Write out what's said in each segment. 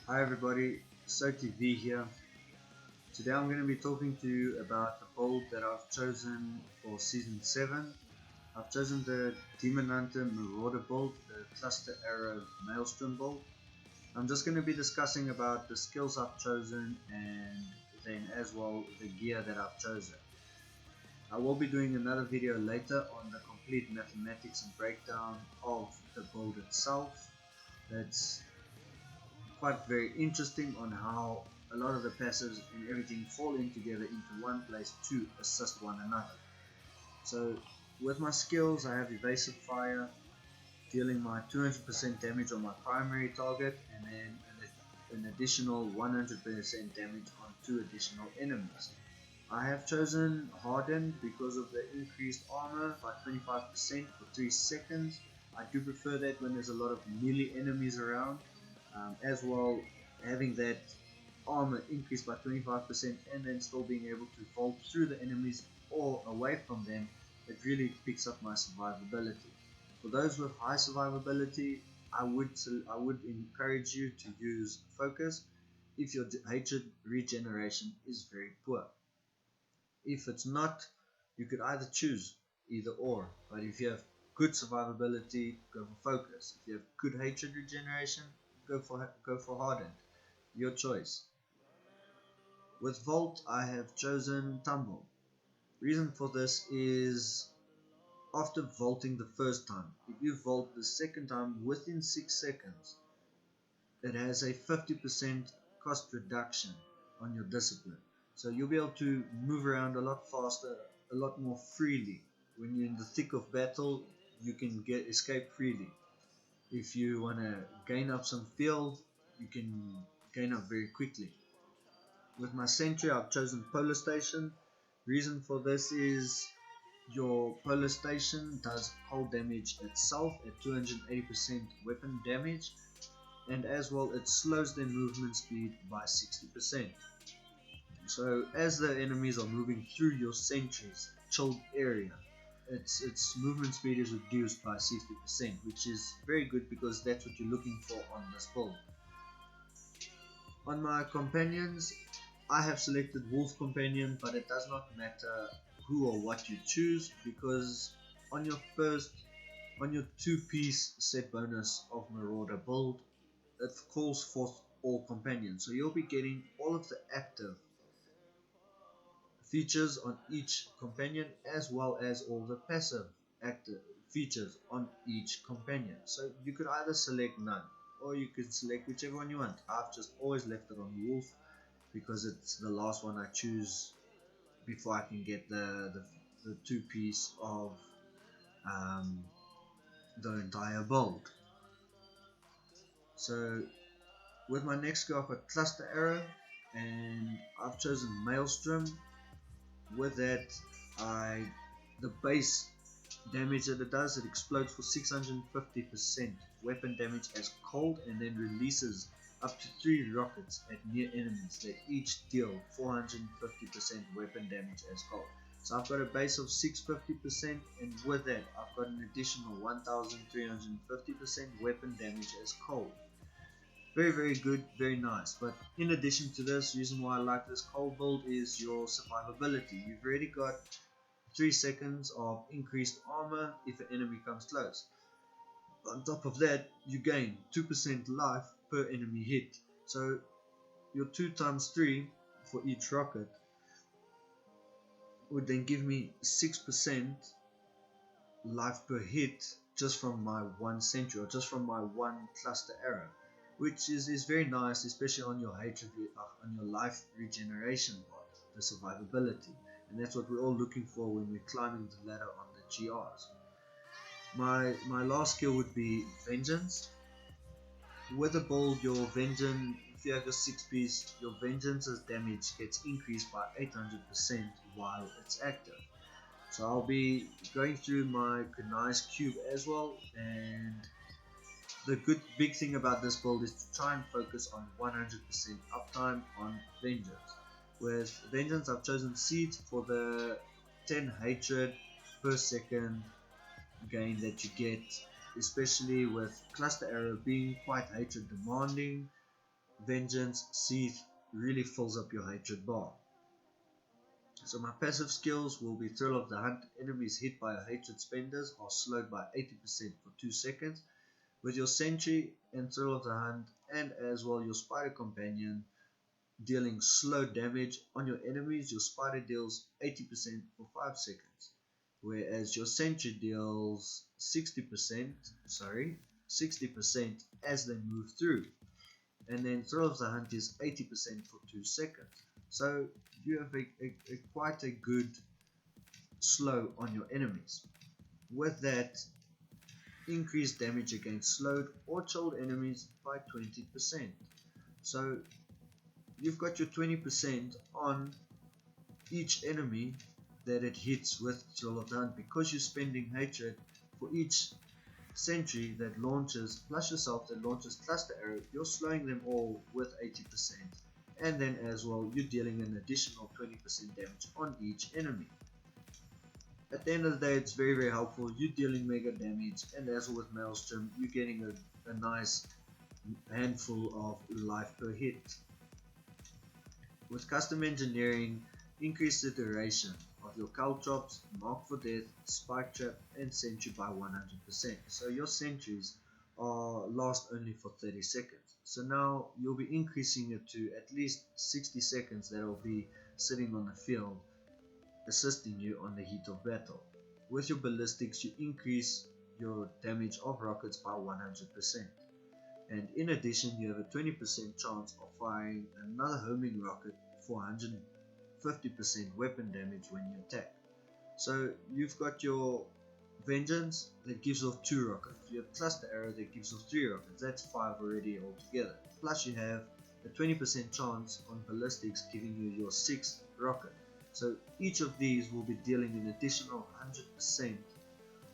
Hi everybody, SoTV here. Today I'm going to be talking to you about the build that I've chosen for Season 7. I've chosen the Demon Hunter Marauder build, the Cluster Arrow Maelstrom build. I'm just going to be discussing about the skills I've chosen and then as well the gear that I've chosen. I will be doing another video later on the complete mathematics and breakdown of the build itself. That's quite very interesting on how a lot of the passives and everything fall in together into one place to assist one another. So with my skills I have evasive fire, dealing my 200% damage on my primary target and then an additional 100% damage on 2 additional enemies. I have chosen hardened because of the increased armor by 25% for 3 seconds. I do prefer that when there's a lot of melee enemies around. As well, having that armor increased by 25% and then still being able to vault through the enemies or away from them, it really picks up my survivability. For those with high survivability, I would encourage you to use focus if your hatred regeneration is very poor. If it's not, you could either choose either or, but if you have good survivability, go for focus. If you have good hatred regeneration, go for hardened. Your choice. With Vault, I have chosen Tumble. Reason for this is after vaulting the first time, if you vault the second time within 6 seconds, it has a 50% cost reduction on your discipline. So you'll be able to move around a lot faster, a lot more freely. When you're in the thick of battle, you can escape freely. If you want to gain up some field, you can gain up very quickly. With my sentry, I've chosen Polar Station. Reason for this is your Polar Station does cold damage itself at 280% weapon damage, and as well it slows their movement speed by 60%. So as the enemies are moving through your sentry's chilled area, its movement speed is reduced by 60%, which is very good because that's what you're looking for on this build. On my companions, I have selected Wolf Companion, but it does not matter who or what you choose because on your 2-piece set bonus of Marauder build, it calls forth all companions. So you'll be getting all of the active features on each companion as well as all the passive active features on each companion. So you could either select none or you could select whichever one you want. I've just always left it on Wolf because it's the last one I choose before I can get the 2-piece of the entire build. So with my next skill I've got Cluster Arrow and I've chosen Maelstrom. With that, the base damage that it does, it explodes for 650% weapon damage as cold and then releases up to 3 rockets at near enemies that each deal 450% weapon damage as cold. So I've got a base of 650% and with that I've got an additional 1350% weapon damage as cold. Very good, very nice. But in addition to this, reason why I like this cold build is your survivability. You've already got 3 seconds of increased armor if an enemy comes close. On top of that, you gain 2% life per enemy hit. So your 2 times 3 for each rocket would then give me 6% life per hit just from my one sentry or just from my one cluster arrow, which is very nice, especially on your on your life regeneration part, the survivability, and that's what we're all looking for when we're climbing the ladder on the GRs. My last skill would be Vengeance. With a build, your Vengeance, if you have your 6-piece, your Vengeance's damage gets increased by 800% while it's active. So I'll be going through my Nice Cube as well, and the big thing about this build is to try and focus on 100% uptime on Vengeance. With Vengeance I've chosen Seeds for the 10 hatred per second gain that you get, especially with Cluster Arrow being quite hatred demanding. Vengeance, Seeth really fills up your hatred bar. So my passive skills will be Thrill of the Hunt. Enemies hit by hatred spenders are slowed by 80% for 2 seconds. With your Sentry and Thrill of the Hunt, and as well your Spider Companion dealing slow damage on your enemies, your Spider deals 80% for 5 seconds. Whereas your Sentry deals 60% as they move through. And then Thrill of the Hunt is 80% for 2 seconds. So you have quite a good slow on your enemies. With that, increased damage against slowed or chilled enemies by 20%. So you've got your 20% on each enemy that it hits with Thrill of the Hunt, because you're spending hatred for each Sentry that launches, plus yourself that launches cluster arrow. You're slowing them all with 80%, and then as well you're dealing an additional 20% damage on each enemy. At the end of the day, it's very, very helpful. You're dealing mega damage, and as well with Maelstrom, you're getting a nice handful of life per hit. With custom engineering, increase the duration of your Caltrops, Mark for Death, Spike Trap, and Sentry by 100%. So your sentries last only for 30 seconds. So now you'll be increasing it to at least 60 seconds that will be sitting on the field, assisting you on the heat of battle. With your ballistics, you increase your damage of rockets by 100%. And in addition, you have a 20% chance of firing another homing rocket for 150% weapon damage when you attack. So you've got your Vengeance that gives off 2 rockets. You have Cluster Arrow that gives off 3 rockets. That's 5 already altogether. Plus you have a 20% chance on ballistics, giving you your 6th rocket. So each of these will be dealing an additional 100%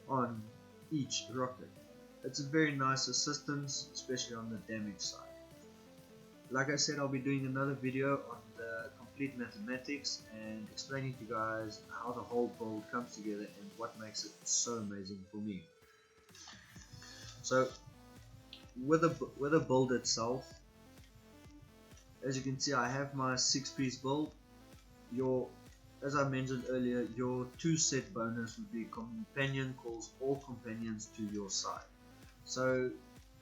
on each rocket. It's a very nice assistance, especially on the damage side. Like I said, I'll be doing another video on the complete mathematics and explaining to you guys how the whole build comes together and what makes it so amazing for me. So with the build itself, as you can see, I have my 6-piece build. As I mentioned earlier, your 2 set bonus would be Companion calls all companions to your side. So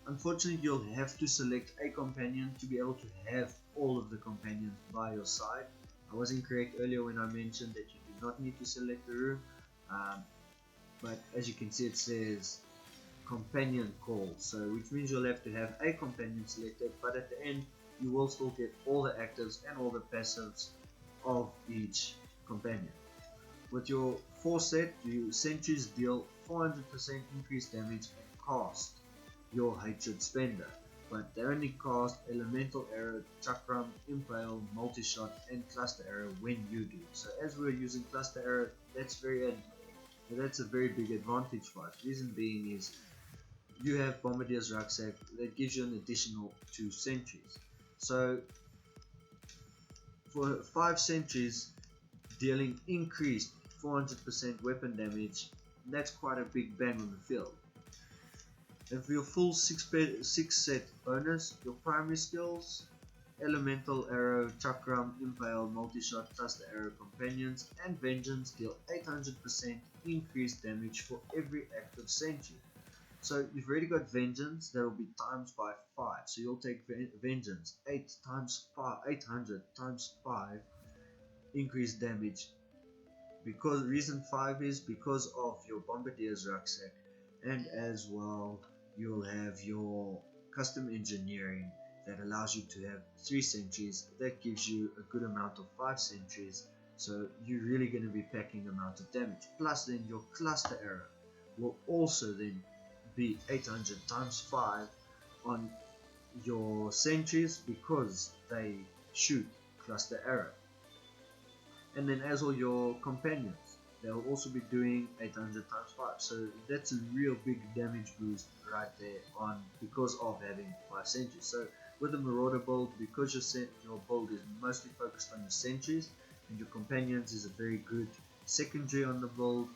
unfortunately, you'll have to select a companion to be able to have all of the companions by your side. I was incorrect earlier when I mentioned that you do not need to select the room, but as you can see, it says companion call, so which means you'll have to have a companion selected, but at the end you will still get all the actives and all the passives of each companion. With your 4 set, your sentries deal 400% increased damage and cast your hatred spender, but they only cast elemental arrow, chakram, impale, multi-shot, and cluster arrow when you do. So as we're using cluster arrow, that's a very big advantage for us. Reason being is you have Bombardier's Rucksack that gives you an additional 2 sentries. So for 5 sentries dealing increased 400% weapon damage, that's quite a big bang on the field. And for your full 6 set bonus, your primary skills, Elemental Arrow, Chakram, Impale, Multi-Shot, Cluster Arrow, Companions, and Vengeance deal 800% increased damage for every active sentry. So you've already got Vengeance, that will be times by 5. So you'll take Vengeance 8 times 5, 800 times 5 increased damage. Because reason 5 is because of your Bombardier's Rucksack, and as well you'll have your custom engineering that allows you to have 3 sentries. That gives you a good amount of 5 sentries, so you're really going to be packing amount of damage. Plus then your cluster arrow will also then be 800 times 5 on your sentries because they shoot cluster arrow. And then as well your companions, they will also be doing 800 times 5, so that's a real big damage boost right there on because of having 5 sentries. So with the Marauder build, because your build is mostly focused on your sentries and your companions is a very good secondary on the build,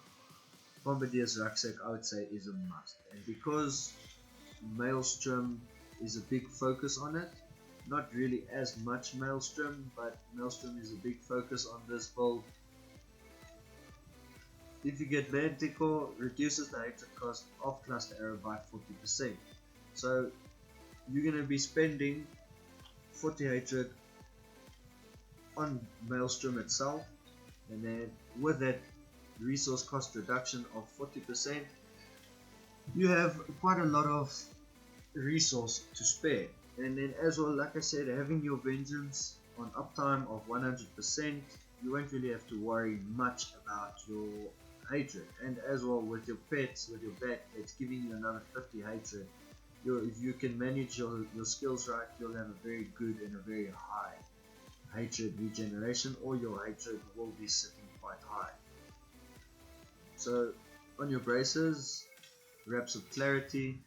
Bombardier's Rucksack I would say is a must. And because Maelstrom is a big focus on it, not really as much Maelstrom, but Maelstrom is a big focus on this build. If you get Manticore, reduces the hatred cost of Cluster Arrow by 40%. So you're going to be spending 40 hatred on Maelstrom itself, and then with that resource cost reduction of 40%, you have quite a lot of resource to spare. And then as well, like I said, having your vengeance on uptime of 100%, you won't really have to worry much about your hatred. And as well with your pets, with your vet, it's giving you another 50 hatred. If you can manage your skills right, you'll have a very good and a very high hatred regeneration, or your hatred will be sitting quite high. So on your braces, Wraps of Clarity,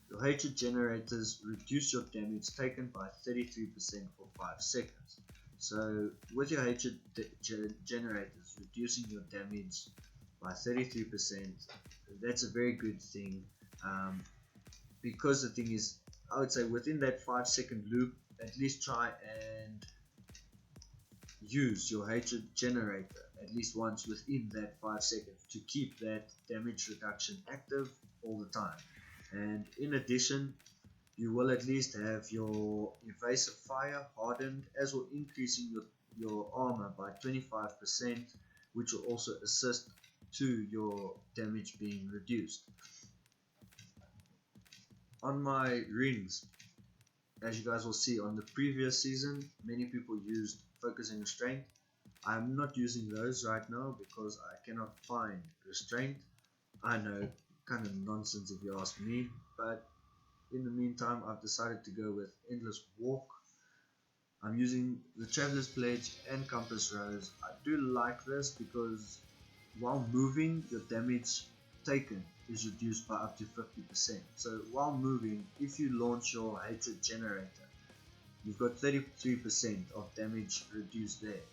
your hatred generators reduce your damage taken by 33% for 5 seconds. So with your hatred generators reducing your damage by 33%, that's a very good thing, because the thing is, I would say within that 5-second loop, at least try and use your hatred generator at least once within that 5 seconds to keep that damage reduction active all the time. And in addition, you will at least have your evasive fire hardened, as well increasing your armor by 25%, which will also assist to your damage being reduced. On my rings, as you guys will see on the previous season, many people used focusing restraint. I'm not using those right now because I cannot find restraint. I know, kind of nonsense if you ask me, but in the meantime I've decided to go with Endless Walk. I'm using the Traveler's Pledge and Compass Rose. I do like this because while moving, your damage taken is reduced by up to 50%. So while moving, if you launch your hatred generator, you've got 33% of damage reduced there.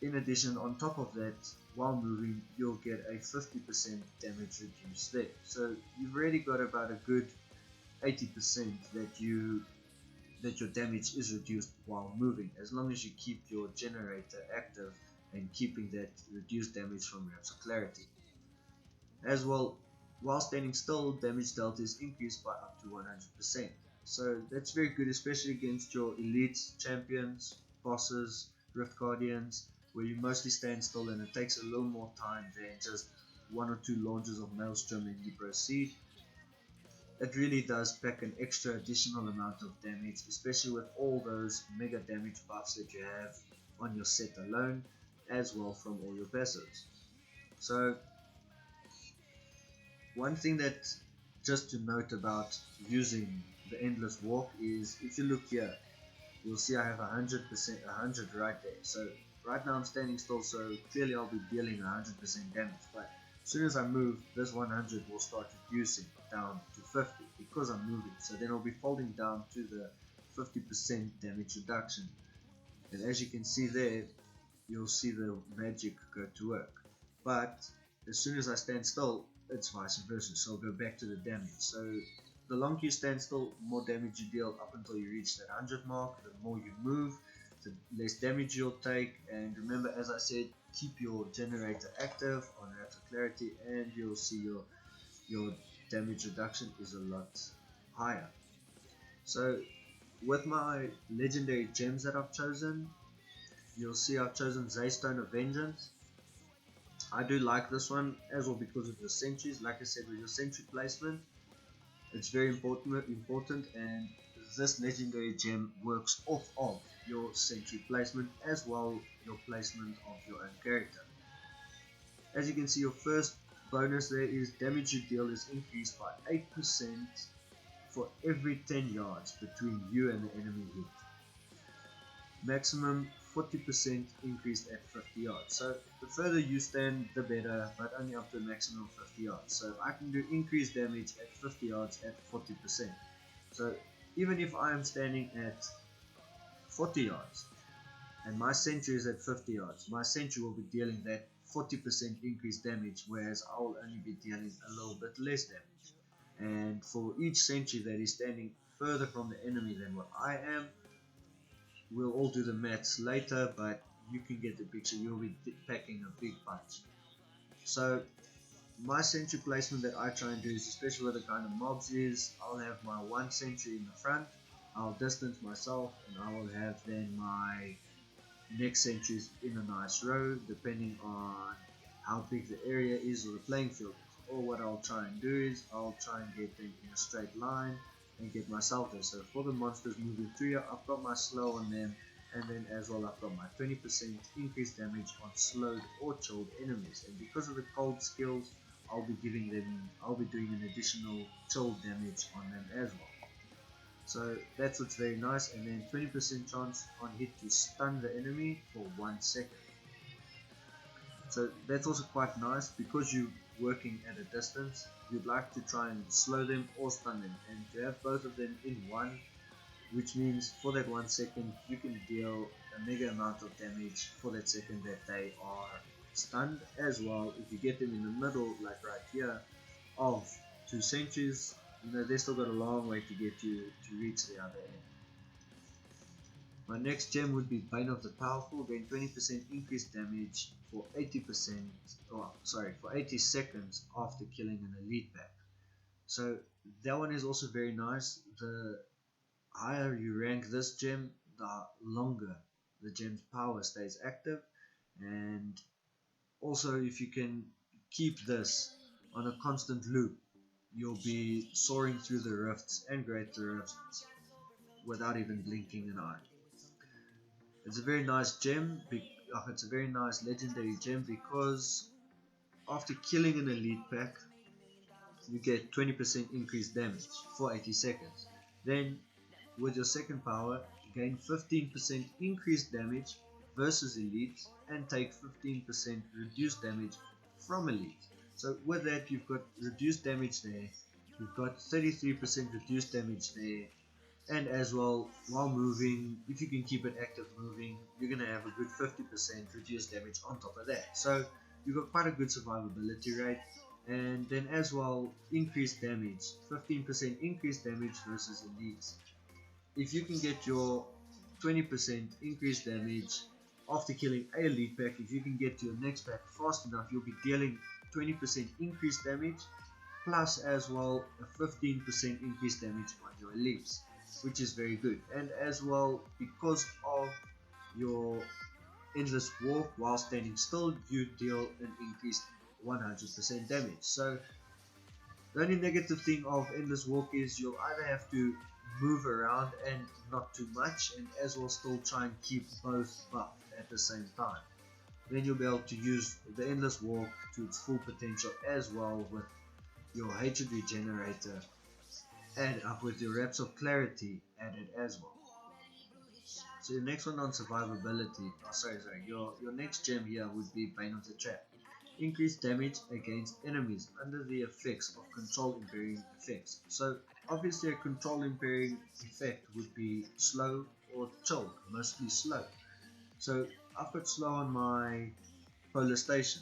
In addition, on top of that, while moving, you'll get a 50% damage reduced there. So you've already got about a good 80% that your damage is reduced while moving, as long as you keep your generator active and keeping that reduced damage from Wraps of Clarity. As well, while standing still, damage dealt is increased by up to 100%. So that's very good, especially against your elite champions, bosses, Rift Guardians, where you mostly stand still and it takes a little more time than just 1 or 2 launches of Maelstrom and you proceed. It really does pack an extra additional amount of damage, especially with all those mega damage buffs that you have on your set alone, as well from all your passives. So one thing that just to note about using the Endless Walk is, if you look here, you'll see I have 100%, 100 right there. So right now I'm standing still, so clearly I'll be dealing 100% damage, but as soon as I move, this 100 will start reducing down to 50 because I'm moving. So then I'll be folding down to the 50% damage reduction. And as you can see there, you'll see the magic go to work. But as soon as I stand still, it's vice versa. So I'll go back to the damage. So the longer you stand still, more damage you deal up until you reach that 100 mark. The more you move, the less damage you'll take. And remember, as I said, keep your generator active on Wraps of Clarity, and you'll see your damage reduction is a lot higher. So with my legendary gems that I've chosen, you'll see I've chosen Zaystone of Vengeance. I do like this one as well because of the sentries. Like I said, with your sentry placement, it's very important, and this legendary gem works off of your sentry placement as well your placement of your own character. As you can see, your first bonus there is damage you deal is increased by 8% for every 10 yards between you and the enemy hit. Maximum 40% increased at 50 yards. So the further you stand, the better, but only up to a maximum of 50 yards. So I can do increased damage at 50 yards at 40%. So even if I am standing at 40 yards and my sentry is at 50 yards, my sentry will be dealing that 40% increased damage, whereas I will only be dealing a little bit less damage. And for each sentry that is standing further from the enemy than what I am, we'll all do the maths later, but you can get the picture. You'll be packing a big punch. So my sentry placement that I try and do is, especially with the kind of mobs, is I'll have my one sentry in the front, I'll distance myself, and I will have then my next sentries in a nice row, depending on how big the area is or the playing field is. Or what I'll try and do is I'll try and get them in a straight line and get myself there. So for the monsters moving through here, I've got my slow on them, and then as well I've got my 20% increased damage on slowed or chilled enemies. And because of the cold skills, I'll be doing an additional chill damage on them as well. So that's what's very nice, and then 20% chance on hit to stun the enemy for 1 second. So that's also quite nice, because you're working at a distance, you'd like to try and slow them or stun them, and to have both of them in one, which means for that 1 second you can deal a mega amount of damage for that second that they are stunned. As well, if you get them in the middle, like right here, of 2 sentries, they still got a long way to get you to reach the other end. My next gem would be Bane of the Powerful, gain 20% increased damage for 80 seconds after killing an elite pack. So that one is also very nice. The higher you rank this gem, the longer the gem's power stays active, and also if you can keep this on a constant loop, you'll be soaring through the rifts and greater rifts without even blinking an eye. It's a very nice gem, it's a very nice legendary gem, because after killing an elite pack, you get 20% increased damage for 80 seconds. Then with your second power, gain 15% increased damage versus elites, and take 15% reduced damage from elites. So with that, you've got reduced damage there, you've got 33% reduced damage there, and as well, while moving, if you can keep it active moving, you're going to have a good 50% reduced damage on top of that. So you've got quite a good survivability rate, and then as well, increased damage, 15% increased damage versus elites. If you can get your 20% increased damage after killing a elite pack, if you can get to your next pack fast enough, you'll be dealing 20% increased damage, plus as well a 15% increased damage on your elites, which is very good. And as well, because of your endless walk while standing still, you deal an increased 100% damage. So the only negative thing of endless walk is you'll either have to move around and not too much, and as well still try and keep both buffed at the same time. Then you'll be able to use the endless walk to its full potential, as well with your hatred regenerator, and up with your reps of clarity added as well. So your next one on survivability, your next gem here would be Bane of the Trap. Increased damage against enemies under the effects of control impairing effects. So obviously a control impairing effect would be slow or chill, mostly slow. So I've got slow on my polar station.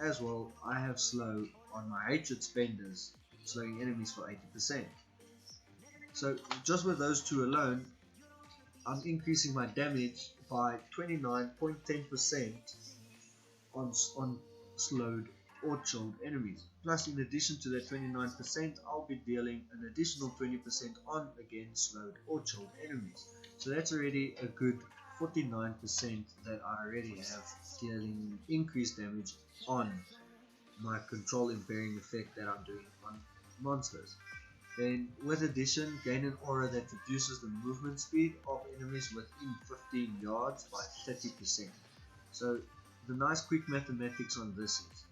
As well, I have slow on my hatred spenders, slowing enemies for 80%. So just with those two alone, I'm increasing my damage by 29.10% on slowed or chilled enemies. Plus, in addition to that 29%, I'll be dealing an additional 20% on again slowed or chilled enemies. So that's already a good 49% that I already have dealing increased damage on my control impairing effect that I'm doing on monsters. Then with addition, gain an aura that reduces the movement speed of enemies within 15 yards by 30%. So the nice quick mathematics on this is,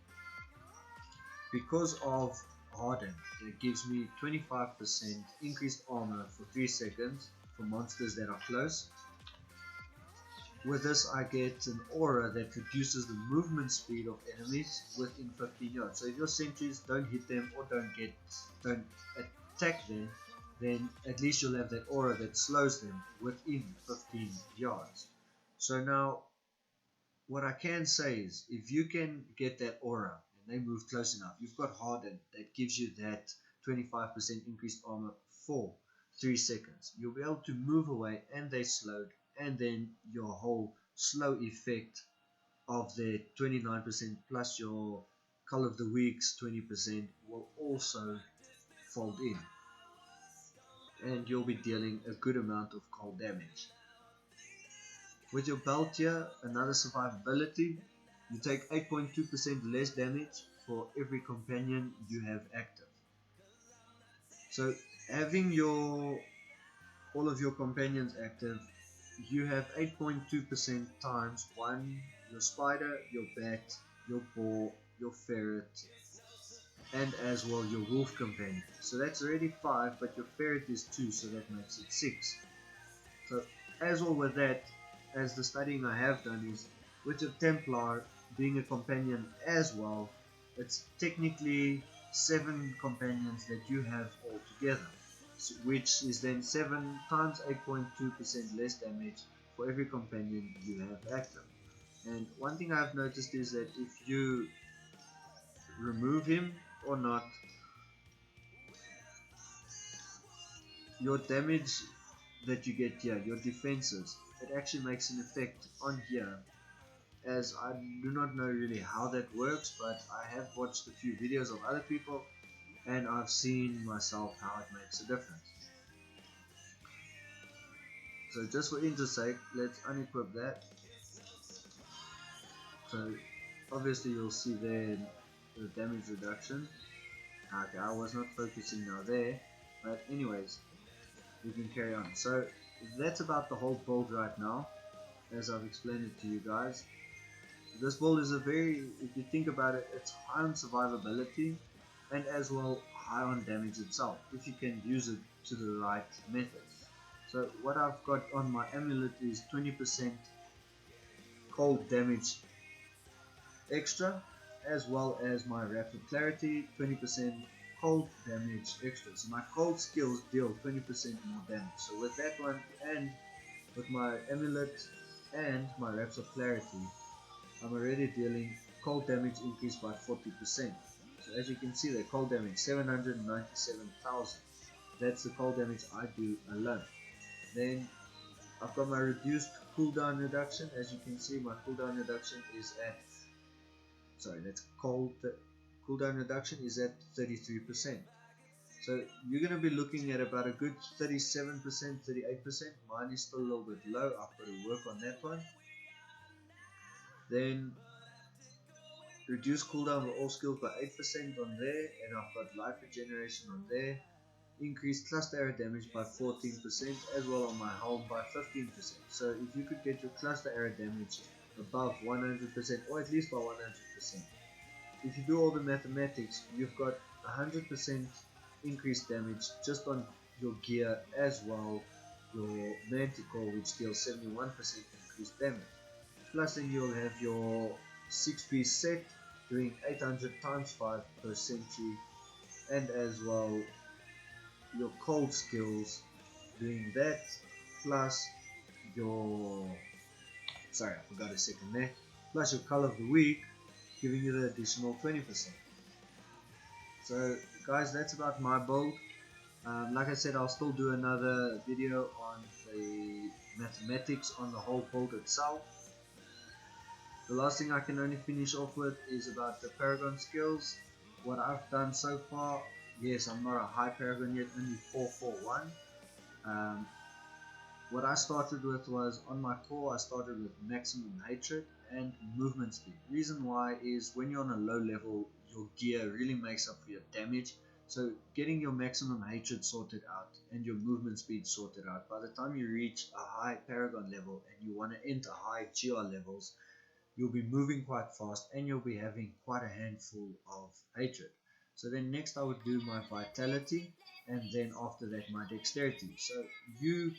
because of Harden, it gives me 25% increased armor for 3 seconds for monsters that are close. With this, I get an aura that reduces the movement speed of enemies within 15 yards. So if your sentries don't hit them or don't attack them, then at least you'll have that aura that slows them within 15 yards. So now, what I can say is, if you can get that aura and they move close enough, you've got Harden that gives you that 25% increased armor for 3 seconds. You'll be able to move away and they slowed and then your whole slow effect of the 29% plus your Call of the Week's 20% will also fold in, and you'll be dealing a good amount of cold damage. With your belt here, another survivability, you take 8.2% less damage for every companion you have active. So having all of your companions active, you have 8.2% times 1, your spider, your bat, your boar, your ferret, and as well your wolf companion. So that's already 5, but your ferret is 2, so that makes it 6. So as well with that, as the studying I have done is, with your Templar being a companion as well, it's technically 7 companions that you have all together, which is then 7 times 8.2% less damage for every companion you have active. And one thing I've noticed is that if you remove him or not, your damage that you get here, your defenses, it actually makes an effect on here, as I do not know really how that works, but I have watched a few videos of other people and I've seen myself how it makes a difference. So just for interest sake, let's unequip that. So obviously you'll see there the damage reduction. Okay, I was not focusing now there, but anyways, we can carry on. So that's about the whole build right now, as I've explained it to you guys. This build is if you think about it, it's high on survivability and as well high on damage itself, if you can use it to the right methods. So what I've got on my amulet is 20% cold damage extra, as well as my rapid clarity, 20% cold damage extra. So my cold skills deal 20% more damage. So with that one, and with my amulet and my raps of clarity, I'm already dealing cold damage increase by 40%. So as you can see there, cold damage 797,000. That's the cold damage I do alone. Then I've got my reduced cooldown reduction. As you can see, my cooldown reduction is at, cooldown reduction is at 33%. So you're going to be looking at about a good 37%, 38%. Mine is still a little bit low. I've got to work on that one. Then reduce cooldown of all skills by 8% on there, and I've got life regeneration on there. Increase cluster arrow damage by 14%, as well on my helm by 15%. So if you could get your cluster arrow damage above 100%, or at least by 100%, if you do all the mathematics, you've got 100% increased damage just on your gear, as well your manticore, which deals 71% increased damage. Plus then you'll have your 6-piece set doing 800 times 5 per century, and as well your cold skills doing that, plus your, I forgot a second there, plus your Call of the Week giving you the additional 20%. So guys, that's about my build. Like I said, I'll still do another video on the mathematics on the whole build itself. The last thing I can only finish off with is about the Paragon skills. What I've done so far, yes, I'm not a high Paragon yet, only 441. What I started with was, on my core, I started with maximum hatred and movement speed. Reason why is, when you're on a low level, your gear really makes up for your damage. So getting your maximum hatred sorted out and your movement speed sorted out, by the time you reach a high Paragon level and you want to enter high GR levels, you'll be moving quite fast and you'll be having quite a handful of hatred. So then next I would do my vitality, and then after that my dexterity. So you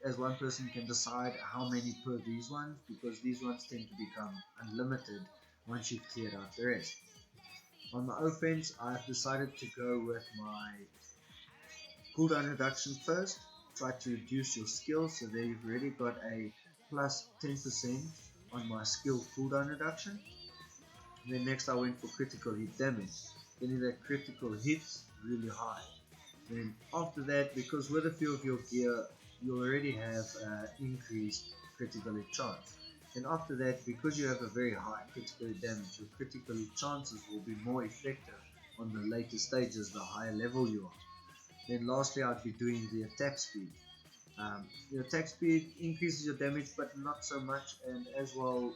as one person can decide how many per these ones, because these ones tend to become unlimited once you've cleared out the rest. On my offense, I've decided to go with my cooldown reduction first. Try to reduce your skill, so there you've already got a plus 10% on my skill cooldown reduction. And then next I went for critical hit damage, getting that critical hits really high. Then after that, because with a few of your gear you already have increased critical hit chance. And after that, because you have a very high critical hit damage, your critical hit chances will be more effective on the later stages the higher level you are. Then lastly, I'd be doing the attack speed. Your attack speed increases your damage, but not so much, and as well,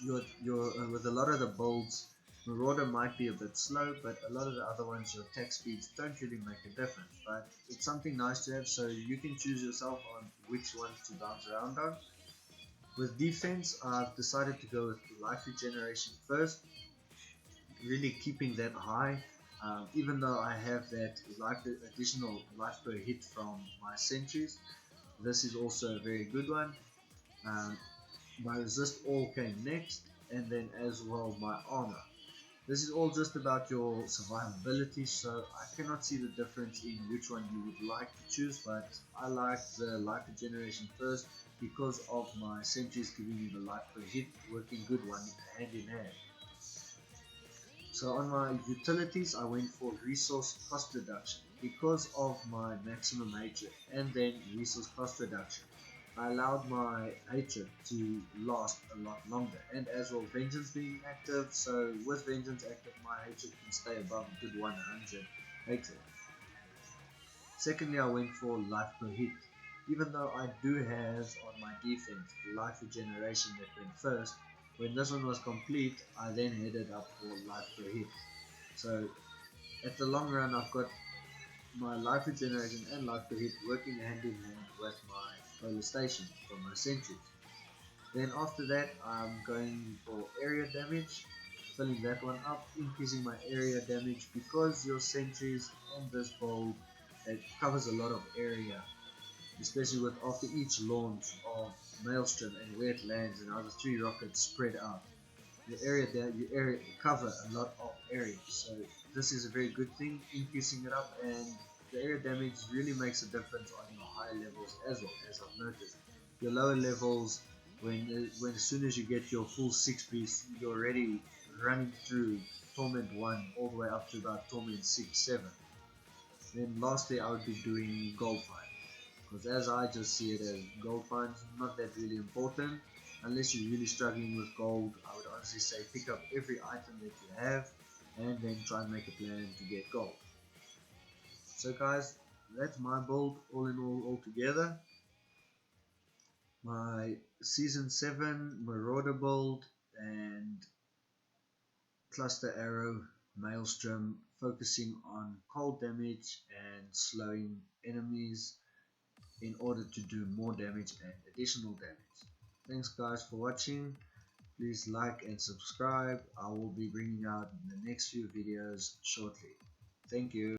with a lot of the builds, Marauder might be a bit slow, but a lot of the other ones, your attack speeds don't really make a difference. But it's something nice to have, so you can choose yourself on which ones to bounce around on. With defense, I've decided to go with life regeneration first, really keeping that high. Even though I have that additional life per hit from my sentries, this is also a very good one. Um, my resist all came next, and then as well my armor. This is all just about your survivability, so I cannot see the difference in which one you would like to choose, but I like the life regeneration first because of my sentries giving me the life per hit, working good one hand in hand. So on my utilities, I went for resource cost reduction because of my maximum hatred and then resource cost reduction. I allowed my hatred to last a lot longer, and as well vengeance being active, so with vengeance active my hatred can stay above a good 100 hatred. Secondly, I went for life per hit. Even though I do have on my defense life regeneration that went first, when this one was complete, I then headed up for life per hit. So at the long run, I've got my life regeneration and life per hit working hand in hand with my polar station from my sentries. Then after that, I'm going for area damage, filling that one up, increasing my area damage because your sentries on this build, it covers a lot of area, especially with after each launch of Maelstrom and where it lands and how the 3 rockets spread out. Your area cover a lot of area, so this is a very good thing, increasing it up, and the area damage really makes a difference on your higher levels as well, as I've noticed. Your lower levels, when as soon as you get your full 6 piece, you're already running through Torment 1 all the way up to about Torment 6, 7. Then lastly I would be doing Gold Find, because as I just see it as gold finds, not that really important. Unless you're really struggling with gold, I would honestly say pick up every item that you have and then try and make a plan to get gold. So guys, that's my build all in all together. My season 7 Marauder build and cluster arrow maelstrom, focusing on cold damage and slowing enemies in order to do more damage and additional damage. Thanks guys for watching. Please like and subscribe. I will be bringing out the next few videos shortly. Thank you.